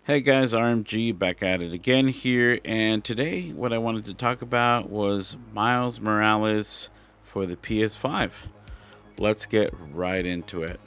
Hey guys, RMG back at it again here, and today what I wanted to talk about was Miles Morales for the PS5. Let's get right into it.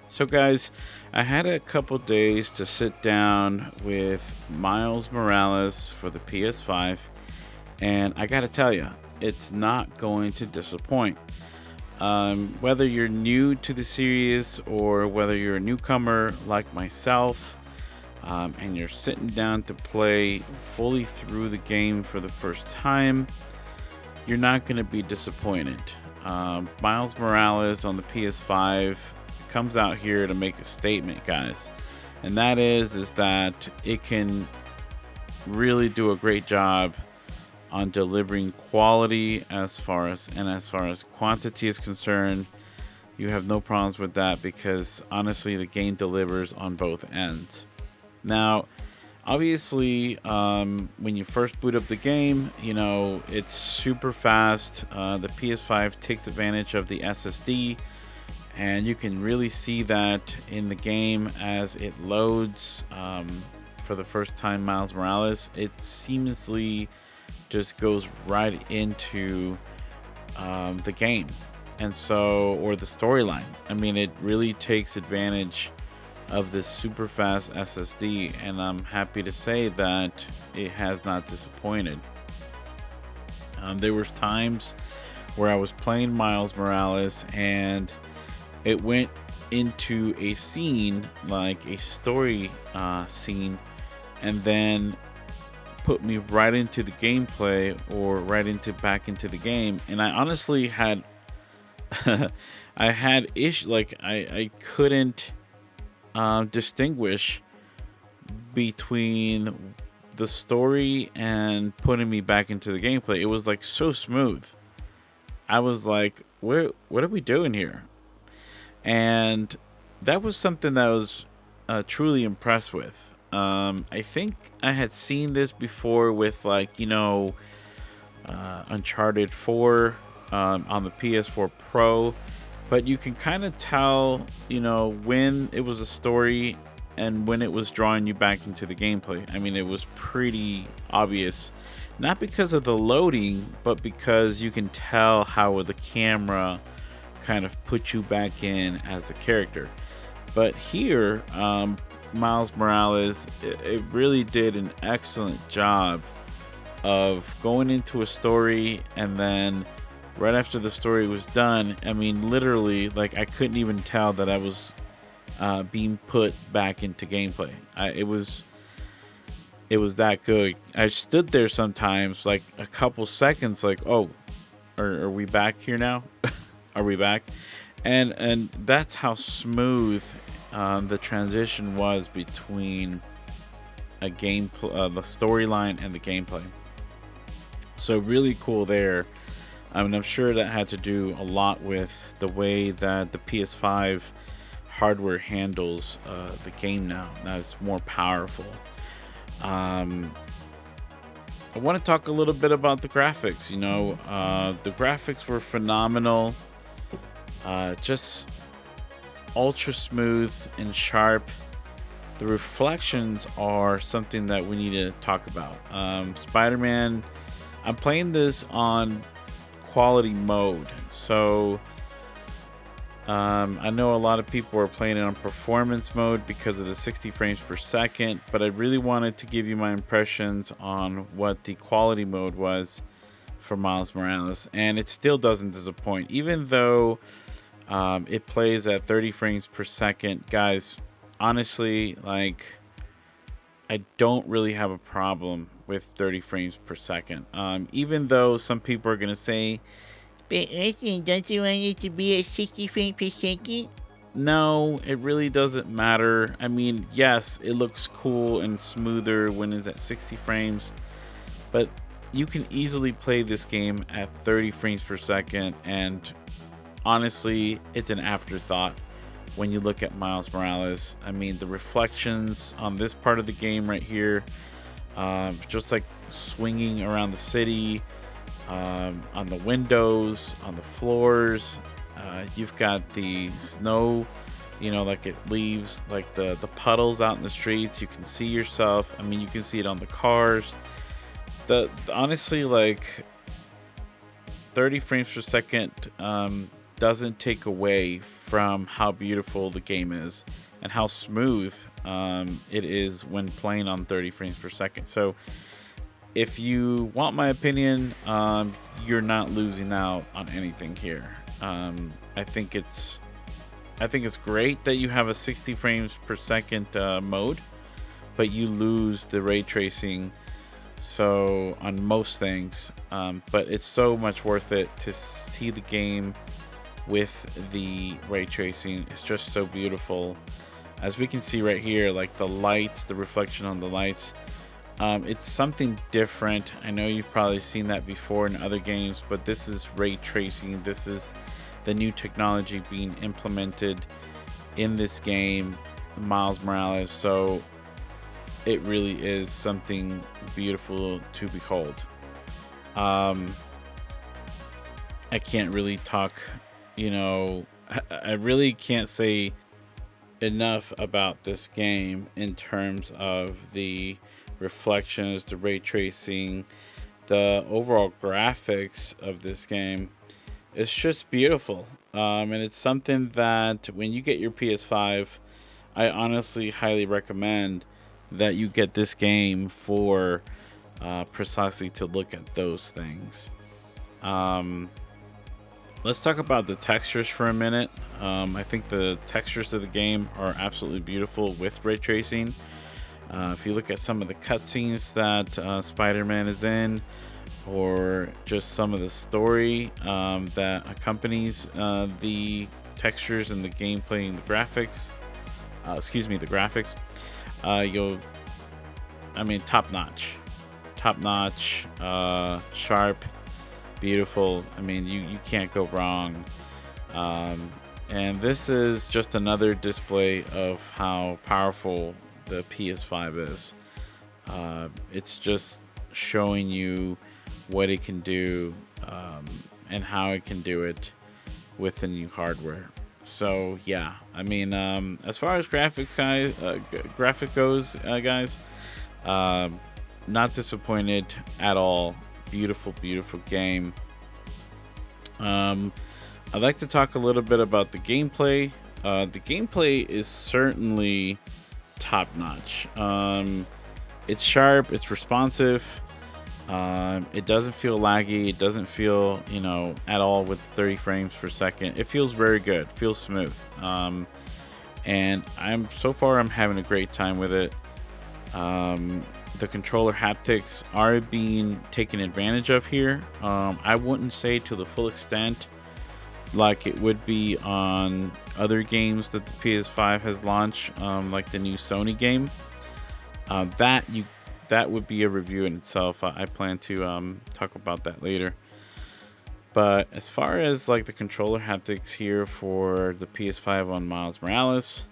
So guys, I had a couple days to sit down with Miles Morales for the PS5, and I gotta tell you, it's not going to disappoint. Whether you're new to the series or whether you're a newcomer like myself, and you're sitting down to play fully through the game for the first time, you're not going to be disappointed. Miles Morales on the PS5 comes out here to make a statement, guys, and that is that it can really do a great job on delivering quality as far as quantity is concerned. You have no problems with that because honestly, the game delivers on both ends. Now, obviously, when you first boot up the game, it's super fast. The PS5 takes advantage of the SSD, and you can really see that in the game as it loads. For the first time, Miles Morales, it seamlessly just goes right into the game, and so, or the storyline. I mean, it really takes advantage of this super fast SSD, and I'm happy to say that it has not disappointed. There was times where I was playing Miles Morales and it went into a scene, like a story scene, and then put me right into the gameplay or right into back into the game. And I honestly had I had I couldn't distinguish between the story and putting me back into the gameplay. It was like so smooth. I was like, what are we doing here? And that was something that I was truly impressed with. I think I had seen this before with Uncharted 4 on the PS4 Pro, but you can kind of tell, when it was a story and when it was drawing you back into the gameplay. I mean, it was pretty obvious, not because of the loading, but because you can tell how the camera kind of put you back in as the character. But here, Miles Morales, it really did an excellent job of going into a story, and then right after the story was done, I mean, literally, like, I couldn't even tell that I was being put back into gameplay. It was that good. I stood there sometimes, like a couple seconds, like, oh, are we back here now? Are we back? And that's how smooth the transition was between the storyline and the gameplay. So really cool there. I mean, I'm sure that had to do a lot with the way that the PS5 hardware handles the game now. Now it's more powerful. I want to talk a little bit about the graphics. The graphics were phenomenal. Just ultra smooth and sharp. The reflections are something that we need to talk about. Spider-Man, I'm playing this on quality mode, so I know a lot of people are playing it on performance mode because of the 60 frames per second, but I really wanted to give you my impressions on what the quality mode was for Miles Morales, and it still doesn't disappoint, even though it plays at 30 frames per second. Guys, honestly, like, I don't really have a problem with 30 frames per second. Even though some people are going to say, but listen, don't you want it to be at 60 frames per second? No, it really doesn't matter. I mean, yes, it looks cool and smoother when it's at 60 frames, but you can easily play this game at 30 frames per second, and honestly, it's an afterthought when you look at Miles Morales. I mean, the reflections on this part of the game right here, just like swinging around the city, on the windows, on the floors. You've got the snow You know, like it leaves like the puddles out in the streets. You can see yourself. I mean, you can see it on the cars. Honestly, like 30 frames per second doesn't take away from how beautiful the game is and how smooth it is when playing on 30 frames per second. So if you want my opinion, you're not losing out on anything here. I think it's great that you have a 60 frames per second mode, but you lose the ray tracing. So on most things, but it's so much worth it to see the game with the ray tracing. It's just so beautiful, as we can see right here, like the lights, the reflection on the lights. It's something different. I know you've probably seen that before in other games, but this is ray tracing. This is the new technology being implemented in this game, Miles Morales. So it really is something beautiful to behold. I can't really talk, I really can't say enough about this game in terms of the reflections, the ray tracing, the overall graphics of this game. It's just beautiful. And it's something that when you get your PS5, I honestly highly recommend that you get this game for precisely to look at those things. Let's talk about the textures for a minute. I think the textures of the game are absolutely beautiful with ray tracing. If you look at some of the cutscenes that Spider-Man is in, or just some of the story that accompanies the textures and the gameplay and the graphics, the graphics, top notch, sharp, beautiful. I mean, you can't go wrong. And this is just another display of how powerful the PS5 is. It's just showing you what it can do, and how it can do it with the new hardware. So yeah, I mean, as far as graphics goes, guys, not disappointed at all. Beautiful game. I'd like to talk a little bit about the gameplay. The gameplay is certainly top notch. It's sharp, it's responsive. It doesn't feel laggy. It doesn't feel, at all with 30 frames per second. It feels very good. Feels smooth. And I'm having a great time with it. The controller haptics are being taken advantage of here. I wouldn't say to the full extent like it would be on other games that the PS5 has launched, like the new Sony game. That would be a review in itself. I plan to talk about that later. But as far as like the controller haptics here for the PS5 on Miles Morales,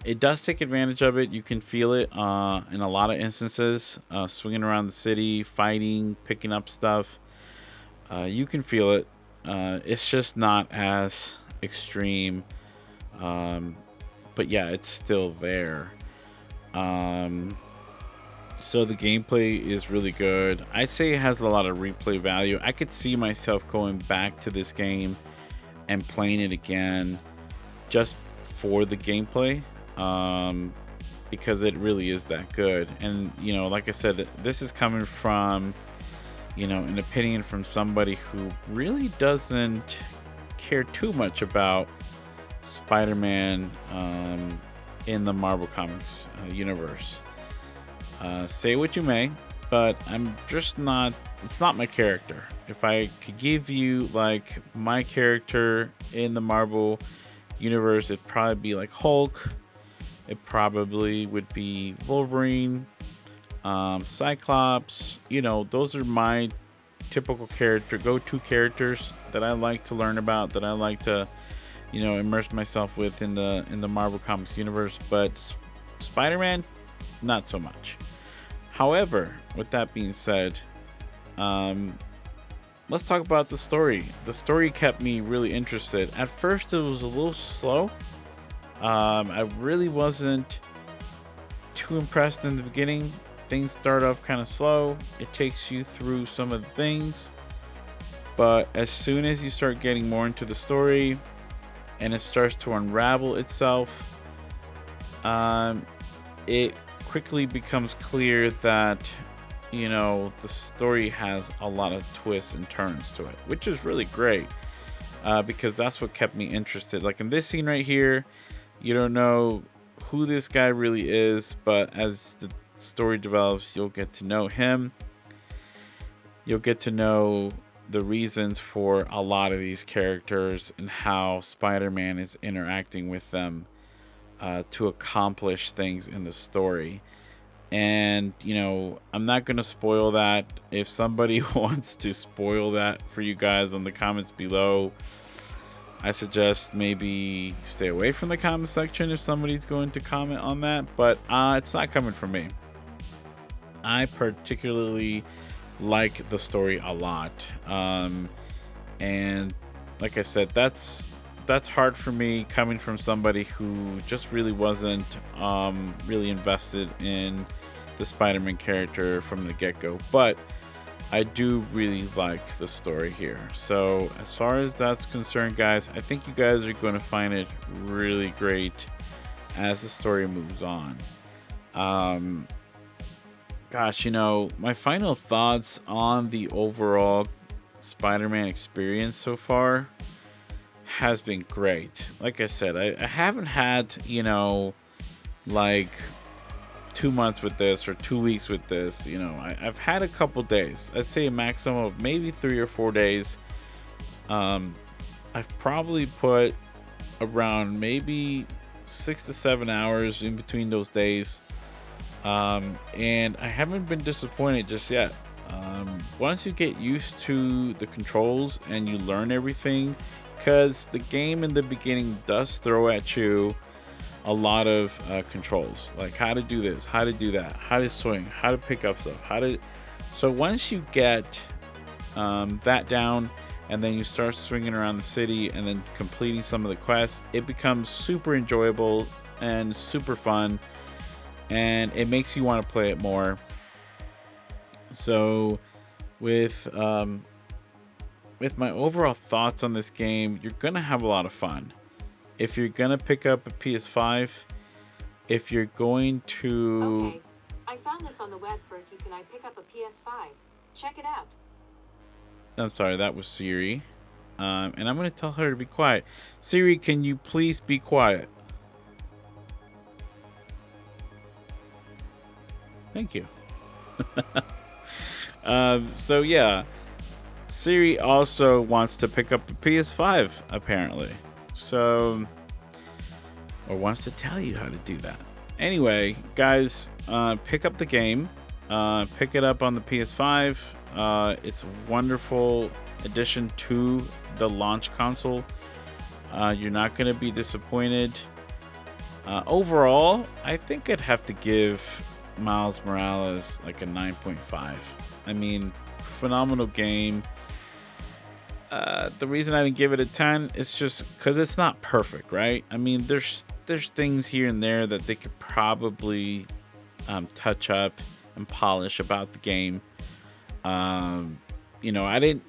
it does take advantage of it. You can feel it in a lot of instances, swinging around the city, fighting, picking up stuff. You can feel it. It's just not as extreme. But yeah, it's still there. So the gameplay is really good. I say it has a lot of replay value. I could see myself going back to this game and playing it again just for the gameplay, because it really is that good. And like I said, this is coming from an opinion from somebody who really doesn't care too much about Spider-Man in the Marvel Comics universe. Say what you may, but I'm just not. It's not my character. If I could give you like my character in the Marvel universe, it'd probably be like Hulk. It probably would be Wolverine, Cyclops. Those are my typical go-to characters that I like to learn about, that I like to, immerse myself with in the Marvel Comics universe. But Spider-Man, not so much. However, with that being said, let's talk about the story. The story kept me really interested. At first, it was a little slow. I really wasn't too impressed in the beginning. Things start off kind of slow. It takes you through some of the things, but as soon as you start getting more into the story and it starts to unravel itself, um, it quickly becomes clear that the story has a lot of twists and turns to it, which is really great, because that's what kept me interested. Like in this scene right here, you don't know who this guy really is, but as the story develops, you'll get to know him. You'll get to know the reasons for a lot of these characters and how Spider-Man is interacting with them to accomplish things in the story. And, I'm not going to spoil that. If somebody wants to spoil that for you guys on the comments below, I suggest maybe stay away from the comment section if somebody's going to comment on that. But it's not coming from me. I particularly like the story a lot. And like I said, that's hard for me coming from somebody who just really wasn't really invested in the Spider-Man character from the get-go, but I do really like the story here. So as far as that's concerned, guys, I think you guys are going to find it really great as the story moves on. Gosh, my final thoughts on the overall Spider-Man experience so far has been great. Like I said, I haven't had, like 2 months with this or 2 weeks with this. I've had a couple days. I'd say a maximum of maybe 3 or 4 days. I've probably put around maybe 6 to 7 hours in between those days. And I haven't been disappointed just yet. Once you get used to the controls and you learn everything, because the game in the beginning does throw at you a lot of controls, like how to do this, how to do that, how to swing, how to pick up stuff, so once you get that down, and then you start swinging around the city and then completing some of the quests, it becomes super enjoyable and super fun, and it makes you want to play it more. So with my overall thoughts on this game, you're gonna have a lot of fun. If you're gonna pick up a PS5, if you're going to... Okay, I found this on the web for if you can pick up a PS5. Check it out. I'm sorry, that was Siri. And I'm gonna tell her to be quiet. Siri, can you please be quiet? Thank you. So yeah, Siri also wants to pick up a PS5 apparently. So, or wants to tell you how to do that. Anyway, guys, pick up the game. Pick it up on the PS5. It's a wonderful addition to the launch console. You're not going to be disappointed. Overall, I think I'd have to give Miles Morales like a 9.5. I mean, phenomenal game. The reason I didn't give it a 10 is just because it's not perfect, right? I mean, there's things here and there that they could probably touch up and polish about the game. I didn't.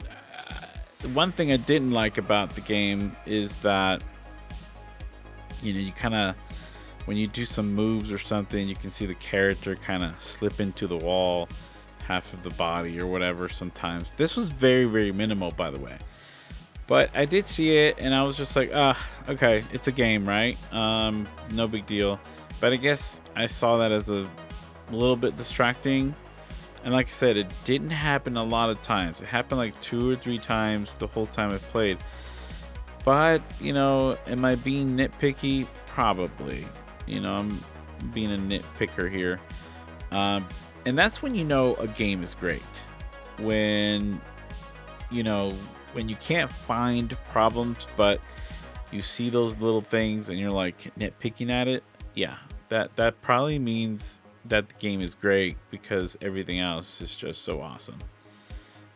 One thing I didn't like about the game is that you kind of, when you do some moves or something, you can see the character kind of slip into the wall, half of the body or whatever. Sometimes this was very, very minimal, by the way. But I did see it, and I was just like, okay, it's a game, right? No big deal. But I guess I saw that as a little bit distracting. And like I said, it didn't happen a lot of times. It happened like 2 or 3 times the whole time I played. But, am I being nitpicky? Probably. I'm being a nitpicker here. And that's when a game is great. When you can't find problems, but you see those little things and you're like nitpicking at it. Yeah, that probably means that the game is great, because everything else is just so awesome.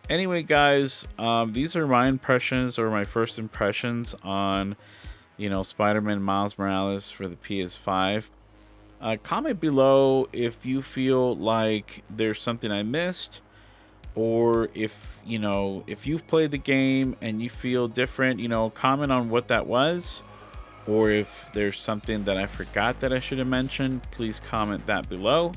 Anyway, guys, these are my impressions, or my first impressions on Spider-Man Miles Morales for the PS5. Comment below if you feel like there's something I missed, or if you've played the game and you feel different. Comment on what that was, or if there's something that I forgot that I should have mentioned, please comment that below.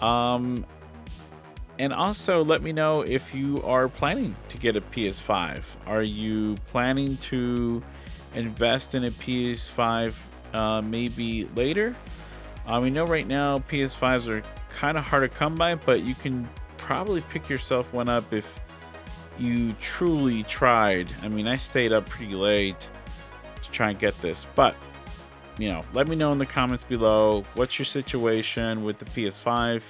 And also let me know if you are planning to get a PS5. Are you planning to invest in a PS5 maybe later? We know right now PS5s are kind of hard to come by, but you can probably pick yourself one up if you truly tried. I mean, I stayed up pretty late to try and get this, but let me know in the comments below, what's your situation with the PS5?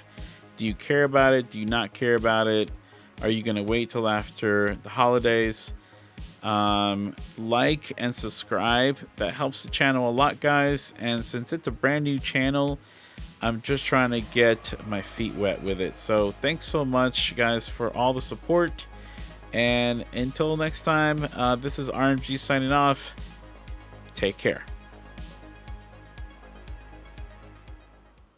Do you care about it? Do you not care about it? Are you going to wait till after the holidays? Like and subscribe. That helps the channel a lot, guys. And since it's a brand new channel, I'm just trying to get my feet wet with it. So thanks so much, guys, for all the support. And until next time, this is RMG signing off. Take care.